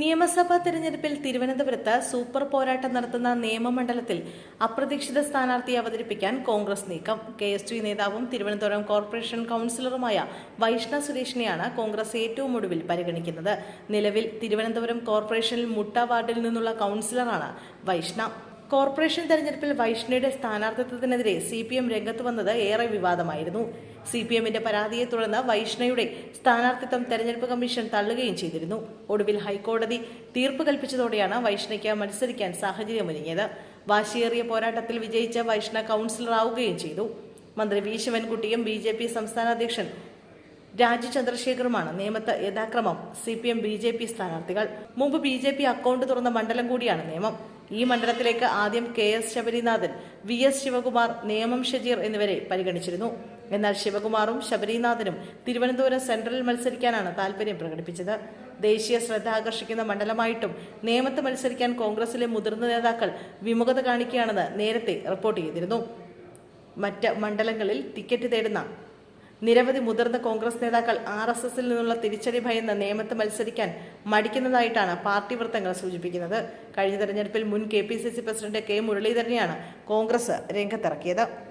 നിയമസഭാ തെരഞ്ഞെടുപ്പിൽ തിരുവനന്തപുരത്ത് സൂപ്പർ പോരാട്ടം നടത്തുന്ന നിയമമണ്ഡലത്തിൽ അപ്രതീക്ഷിത സ്ഥാനാർത്ഥിയെ അവതരിപ്പിക്കാൻ കോൺഗ്രസ് നീക്കം. KSU നേതാവും തിരുവനന്തപുരം കോർപ്പറേഷൻ കൌൺസിലറുമായ വൈഷ്ണ സുരേഷിനെയാണ് കോൺഗ്രസ് ഏറ്റവും ഒടുവിൽ പരിഗണിക്കുന്നത്. നിലവിൽ തിരുവനന്തപുരം കോർപ്പറേഷനിൽ മുട്ട വാർഡിൽ നിന്നുള്ള കൌൺസിലറാണ് വൈഷ്ണ. കോർപ്പറേഷൻ തെരഞ്ഞെടുപ്പിൽ വൈഷ്ണയുടെ സ്ഥാനാർത്ഥിത്വത്തിനെതിരെ CPM രംഗത്ത് വന്നത് ഏറെ വിവാദമായിരുന്നു. CPMന്റെ പരാതിയെ തുടർന്ന് വൈഷ്ണയുടെ സ്ഥാനാർത്ഥിത്വം തെരഞ്ഞെടുപ്പ് കമ്മീഷൻ തള്ളുകയും ചെയ്തിരുന്നു. ഒടുവിൽ ഹൈക്കോടതി തീർപ്പ് കൽപ്പിച്ചതോടെയാണ് വൈഷ്ണയ്ക്ക് മത്സരിക്കാൻ സാഹചര്യമൊരുങ്ങിയത്. വാശിയേറിയ പോരാട്ടത്തിൽ വിജയിച്ച വൈഷ്ണ കൌൺസിലറാവുകയും ചെയ്തു. മന്ത്രി V ശിവൻകുട്ടിയും BJP സംസ്ഥാന അധ്യക്ഷൻ രാജു ചന്ദ്രശേഖറുമാണ് നേമത്ത് യഥാക്രമം CPM BJP സ്ഥാനാർത്ഥികൾ. മുമ്പ് BJP അക്കൗണ്ട് തുറന്ന മണ്ഡലം കൂടിയാണ് നേമം. ഈ മണ്ഡലത്തിലേക്ക് ആദ്യം KS ശബരിനാഥൻ, VS ശിവകുമാർ, നേമം ഷജീർ എന്നിവരെ പരിഗണിച്ചിരുന്നു. എന്നാൽ ശിവകുമാറും ശബരിനാഥനും തിരുവനന്തപുരം സെൻട്രലിൽ മത്സരിക്കാനാണ് താൽപര്യം പ്രകടിപ്പിച്ചത്. ദേശീയ ശ്രദ്ധ ആകർഷിക്കുന്ന മണ്ഡലമായിട്ടും നേമത്ത് മത്സരിക്കാൻ കോൺഗ്രസിലെ മുതിർന്ന നേതാക്കൾ വിമുഖത കാണിക്കുകയാണെന്ന് നേരത്തെ റിപ്പോർട്ട് ചെയ്തിരുന്നു. മറ്റ് മണ്ഡലങ്ങളിൽ ടിക്കറ്റ് തേടുന്ന നിരവധി മുതിർന്ന കോൺഗ്രസ് നേതാക്കൾ RSSൽ നിന്നുള്ള തിരിച്ചടി ഭയന്ന് നേമത്ത് മത്സരിക്കാൻ മടിക്കുന്നതായിട്ടാണ് പാർട്ടി വൃത്തങ്ങൾ സൂചിപ്പിക്കുന്നത്. കഴിഞ്ഞ തെരഞ്ഞെടുപ്പിൽ മുൻ KPCC പ്രസിഡന്റ് K മുരളീധരനെയാണ് കോൺഗ്രസ് രംഗത്തിറക്കിയത്.